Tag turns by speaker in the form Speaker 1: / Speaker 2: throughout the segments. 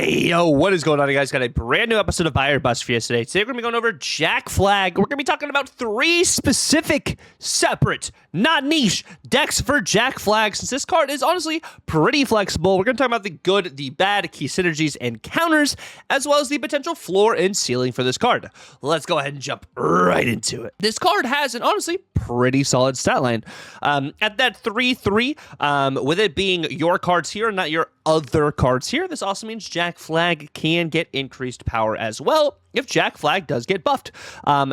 Speaker 1: Hey, yo, what is going on, you guys? Got a brand new episode of Buy or Bust for you today. Today, we're going to be going over Jack Flag. We're going to be talking about 3 specific, separate, not niche decks for Jack Flag, since this card is honestly pretty flexible. We're going to talk about the good, the bad, key synergies, and counters, as well as the potential floor and ceiling for this card. Let's go ahead and jump right into it. This card has an honestly pretty solid stat line. At that 3/3, with it being your cards here, not your other cards here, this also means Jack Flag can get increased power as well if Jack Flag does get buffed.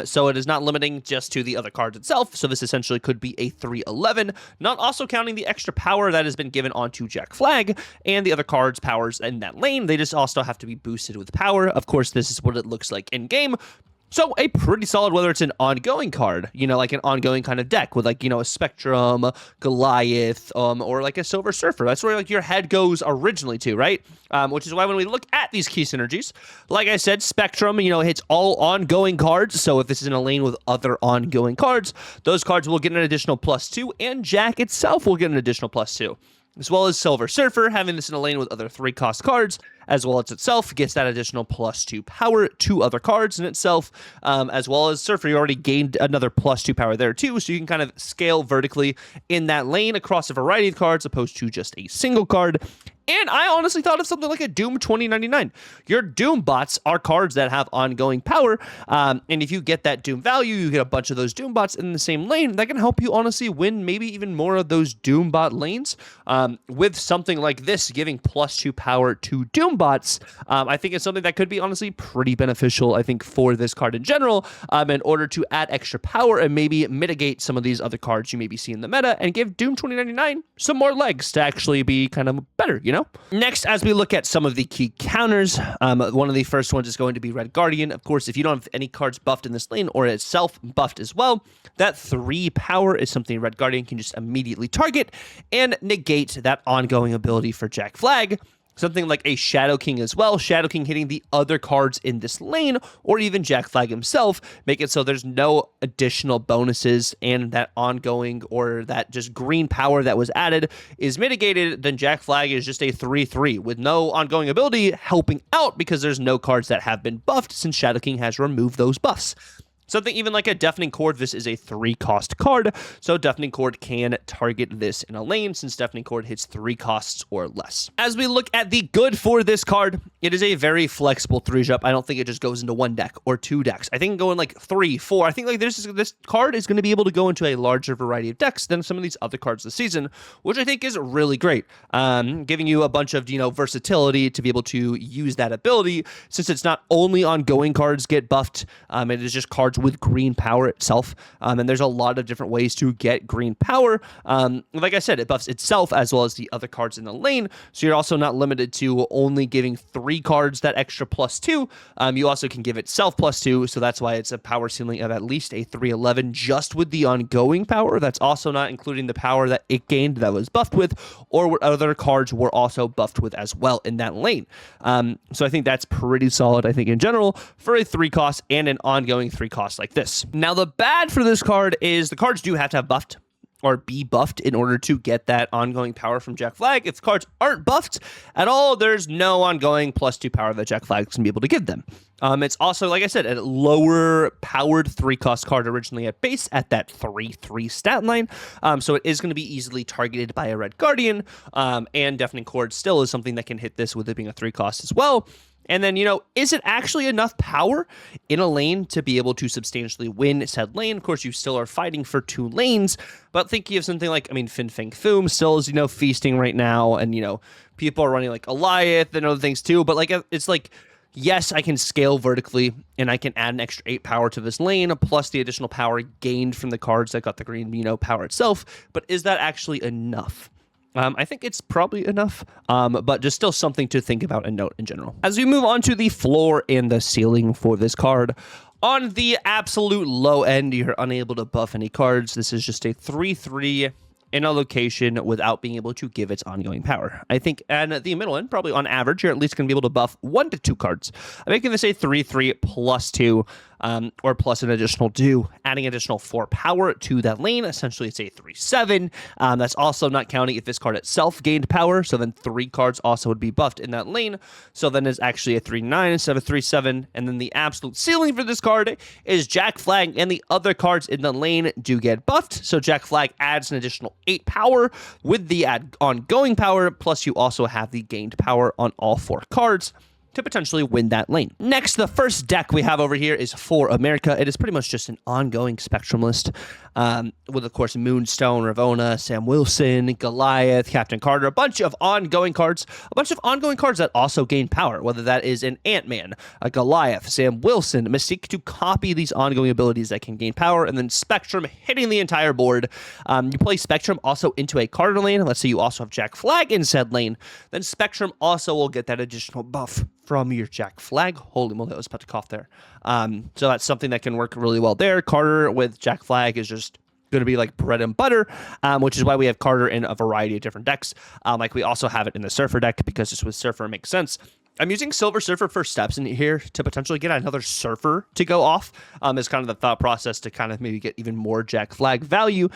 Speaker 1: So it is not limiting just to the other cards itself. So this essentially could be a 3/11, not also counting the extra power that has been given onto Jack Flag and the other cards' powers in that lane. They just also have to be boosted with power. Of course, this is what it looks like in game. So a pretty solid, whether it's an ongoing card, like an ongoing kind of deck with a Spectrum, Goliath, or like a Silver Surfer. That's where your head goes originally to, right? Which is why when we look at these key synergies, like I said, Spectrum, hits all ongoing cards. So if this is in a lane with other ongoing cards, those cards will get an additional +2, and Jack itself will get an additional +2. As well as Silver Surfer, having this in a lane with other 3-cost cards, as well as itself gets that additional +2 power to other cards in itself, as well as Surfer, you already gained another +2 power there too, so you can kind of scale vertically in that lane across a variety of cards, opposed to just a single card. And I honestly thought of something like a Doom 2099. Your Doom bots are cards that have ongoing power, and if you get that Doom value, you get a bunch of those Doom bots in the same lane. That can help you honestly win maybe even more of those Doom bot lanes. With something like this giving +2 power to Doom bots, I think it's something that could be honestly pretty beneficial, I think, for this card in general, in order to add extra power and maybe mitigate some of these other cards you maybe see in the meta and give Doom 2099 some more legs to actually be kind of better, Next, as we look at some of the key counters, one of the first ones is going to be Red Guardian. Of course, if you don't have any cards buffed in this lane or itself buffed as well, that 3 power is something Red Guardian can just immediately target and negate that ongoing ability for Jack Flag. Something like a Shadow King as well. Shadow King hitting the other cards in this lane, or even Jack Flag himself, make it so there's no additional bonuses, and that ongoing or that just green power that was added is mitigated. Then Jack Flag is just a 3/3 with no ongoing ability helping out because there's no cards that have been buffed since Shadow King has removed those buffs. Something even like a Deafening Chord, this is a 3-cost card, so Deafening Chord can target this in a lane since Deafening Chord hits 3 costs or less. As we look at the good for this card, it is a very flexible 3-drop. I don't think it just goes into 1 deck or 2 decks. I think going like 3, 4. I think like this card is going to be able to go into a larger variety of decks than some of these other cards this season, which I think is really great. Giving you a bunch of, versatility to be able to use that ability, since it's not only ongoing cards get buffed, it is just cards with green power itself, and there's a lot of different ways to get green power. Like I said, it buffs itself as well as the other cards in the lane, so you're also not limited to only giving 3 cards that extra +2. You also can give itself +2, so that's why it's a power ceiling of at least a 3/11 just with the ongoing power. That's also not including the power that it gained that was buffed with, or what other cards were also buffed with as well in that lane. So I think that's pretty solid, I think, in general, for a 3-cost and an ongoing 3-cost like this. Now, the bad for this card is the cards do have to have buffed or be buffed in order to get that ongoing power from Jack Flag. If cards aren't buffed at all, there's no ongoing +2 power that Jack Flag is going to be able to give them. It's also, like I said, a lower powered 3-cost card originally at base at that 3/3 stat line. So it is going to be easily targeted by a Red Guardian, and Deafening Chord still is something that can hit this with it being a 3-cost as well. And then, is it actually enough power in a lane to be able to substantially win said lane? Of course, you still are fighting for 2 lanes, but thinking of something like, Fin Fang Foom still is, feasting right now, and, people are running like Goliath and other things too, but it's like, yes, I can scale vertically, and I can add an extra 8 power to this lane, plus the additional power gained from the cards that got the green, power itself, but is that actually enough? I think it's probably enough, but just still something to think about and note in general. As we move on to the floor and the ceiling for this card, on the absolute low end, you're unable to buff any cards. This is just a 3/3 in a location without being able to give its ongoing power. I think, and the middle end, probably on average, you're at least going to be able to buff 1 to 2 cards. I'm making this a 3/3 +2. or plus an additional 2, adding additional 4 power to that lane. Essentially, it's a 3/7. That's also not counting if this card itself gained power, so then 3 cards also would be buffed in that lane. So then it's actually a 3/9 instead of 3/7. And then the absolute ceiling for this card is Jack Flag, and the other cards in the lane do get buffed. So Jack Flag adds an additional 8 power with the ongoing power, plus you also have the gained power on all 4 cards to potentially win that lane. Next, the first deck we have over here is for America. It is pretty much just an ongoing Spectrum list with, of course, Moonstone, Ravonna, Sam Wilson, Goliath, Captain Carter, a bunch of ongoing cards that also gain power, whether that is an Ant-Man, a Goliath, Sam Wilson, Mystique, to copy these ongoing abilities that can gain power, and then Spectrum hitting the entire board. You play Spectrum also into a Carter lane. Let's say you also have Jack Flag in said lane, then Spectrum also will get that additional buff from your Jack Flag. Holy moly, I was about to cough there. So that's something that can work really well there. Carter with Jack Flag is just going to be like bread and butter, which is why we have Carter in a variety of different decks. Like we also have it in the Surfer deck, because just with Surfer it makes sense. I'm using Silver Surfer for steps in here to potentially get another Surfer to go off, is kind of the thought process to kind of maybe get even more Jack Flag value.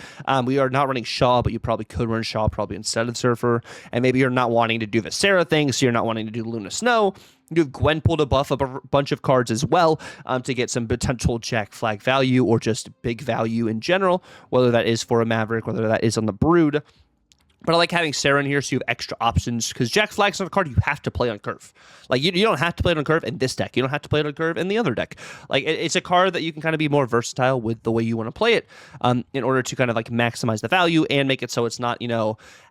Speaker 1: We are not running Shaw, but you probably could run Shaw probably instead of Surfer, and maybe you're not wanting to do the Sarah thing, so you're not wanting to do Luna Snow. You have Gwenpool to buff up a bunch of cards as well, to get some potential Jack Flag value or just big value in general, whether that is for a Maverick, whether that is on the Brood. But I like having Sarah in here so you have extra options, because Jack Flag's not a card you have to play on curve. Like, you don't have to play it on curve in this deck. You don't have to play it on curve in the other deck. Like, it's a card that you can kind of be more versatile with the way you want to play it, in order to kind of like maximize the value and make it so it's not,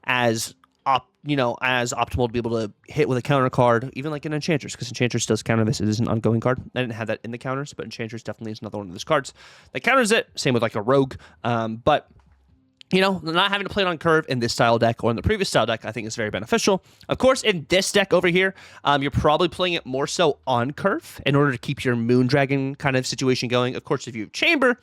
Speaker 1: as optimal to be able to hit with a counter card, even like an Enchantress, because Enchantress does counter this. It is an ongoing card. I didn't have that in the counters, but Enchantress definitely is another one of those cards that counters it. Same with like a Rogue. But not having to play it on curve in this style deck or in the previous style deck, I think is very beneficial. Of course, in this deck over here, you're probably playing it more so on curve in order to keep your Moondragon kind of situation going. Of course, if you have Chamber,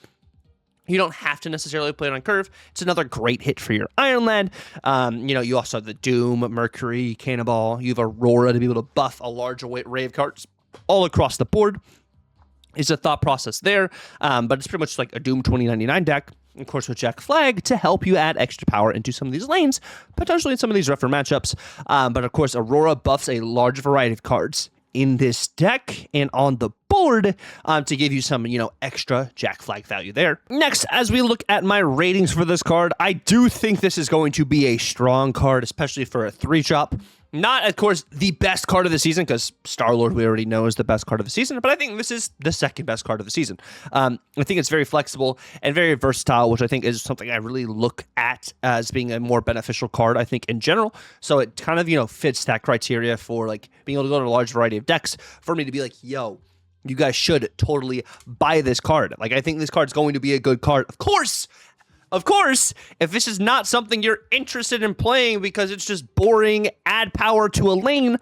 Speaker 1: you don't have to necessarily play it on curve. It's another great hit for your Iron Lad. You also have the Doom, Mercury, Cannonball. You have Aurora to be able to buff a large array of cards all across the board. Is a thought process there, but it's pretty much like a Doom 2099 deck, of course, with Jack Flag to help you add extra power into some of these lanes, potentially in some of these rougher matchups. But of course, Aurora buffs a large variety of cards in this deck and on the board, to give you some, extra Jack Flag value there. Next, as we look at my ratings for this card, I do think this is going to be a strong card, especially for a 3-drop. Not, of course, the best card of the season, because Star-Lord we already know is the best card of the season, but I think this is the second best card of the season. I think it's very flexible and very versatile, which I think is something I really look at as being a more beneficial card, I think, in general. So it kind of, fits that criteria for, like, being able to go to a large variety of decks for me to be like, yo, you guys should totally buy this card. Like, I think this card's going to be a good card. Of course, if this is not something you're interested in playing because it's just boring, add power to a lane,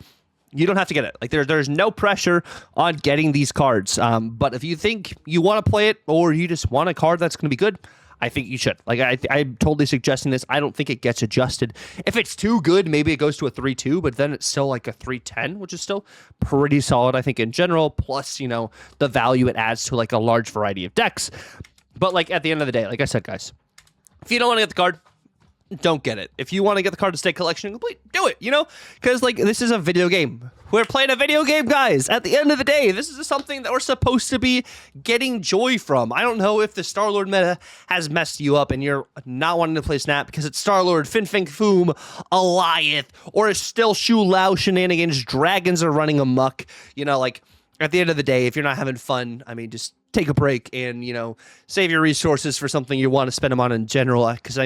Speaker 1: you don't have to get it. Like, there's no pressure on getting these cards. But if you think you want to play it, or you just want a card that's going to be good, I think you should. Like, I'm totally suggesting this. I don't think it gets adjusted. If it's too good, maybe it goes to a 3-2, but then it's still like a 3-10, which is still pretty solid, I think, in general. Plus, the value it adds to like a large variety of decks. But like, at the end of the day, like I said, guys, if you don't want to get the card, don't get it. If you want to get the card to stay collection complete, do it, Because, like, this is a video game. We're playing a video game, guys. At the end of the day, this is something that we're supposed to be getting joy from. I don't know if the Star-Lord meta has messed you up and you're not wanting to play Snap because it's Star-Lord, Fin Fang Foom, Goliath, or it's still Shu Lao shenanigans, dragons are running amok. At the end of the day, if you're not having fun, I mean, just take a break and, save your resources for something you want to spend them on in general. Because,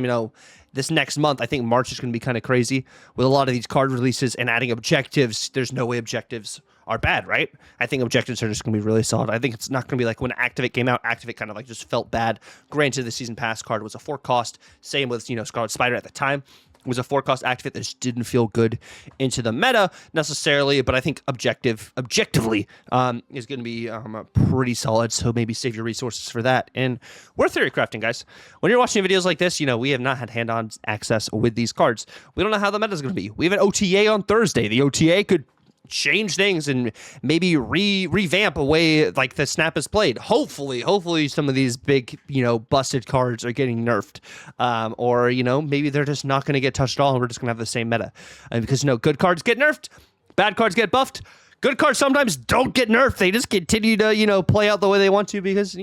Speaker 1: this next month, I think March is going to be kind of crazy with a lot of these card releases and adding objectives. There's no way objectives are bad, right? I think objectives are just going to be really solid. I think it's not going to be like when Activate came out. Activate kind of like just felt bad. Granted, the Season Pass card was a 4-cost. Same with, Scarlet Spider at the time. Was a 4-cost activate that just didn't feel good into the meta necessarily, but I think objectively is going to be pretty solid, so maybe save your resources for that. And we're theory crafting, guys. When you're watching videos like this, we have not had hand-on access with these cards. We don't know how the meta is going to be. We have an OTA on Thursday. The OTA could change things and maybe revamp a way like the snap is played. Hopefully some of these big, busted cards are getting nerfed. Or, maybe they're just not going to get touched at all and we're just going to have the same meta. Because, good cards get nerfed, bad cards get buffed. Good cards sometimes don't get nerfed. They just continue to, play out the way they want to because,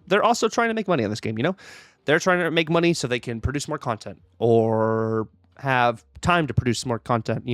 Speaker 1: they're also trying to make money on this game, They're trying to make money so they can produce more content or have time to produce more content,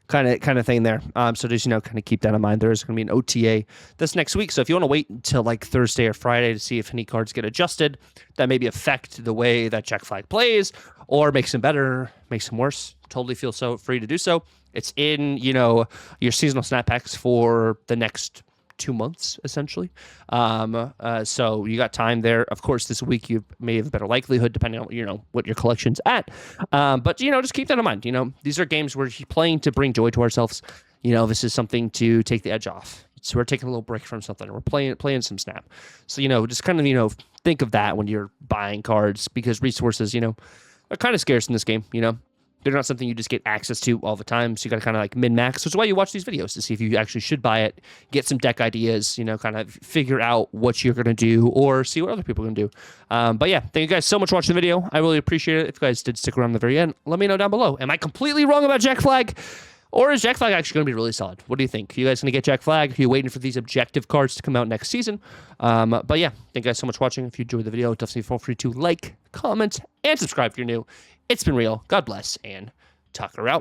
Speaker 1: kind of thing there. So just, kind of keep that in mind. There's going to be an OTA this next week. So if you want to wait until like Thursday or Friday to see if any cards get adjusted, that maybe affect the way that Jack Flag plays or makes him better, makes him worse, totally feel so free to do so. It's in, your seasonal snap packs for the next 2 months, essentially. So you got time there. Of course, this week you may have a better likelihood depending on, what your collection's at. But, just keep that in mind. These are games we're playing to bring joy to ourselves. This is something to take the edge off. So we're taking a little break from something. We're playing some Snap. So, just kind of, think of that when you're buying cards because resources, are kind of scarce in this game, They're not something you just get access to all the time, so you got to kind of like min-max, which is why you watch these videos, to see if you actually should buy it, get some deck ideas, kind of figure out what you're going to do, or see what other people are going to do. But yeah, thank you guys so much for watching the video. I really appreciate it. If you guys did stick around to the very end, let me know down below. Am I completely wrong about Jack Flag? Or is Jack Flag actually going to be really solid? What do you think? Are you guys going to get Jack Flag? Are you waiting for these objective cards to come out next season? But yeah, thank you guys so much for watching. If you enjoyed the video, definitely feel free to like, comment, and subscribe if you're new. It's been real. God bless, and Tucker out.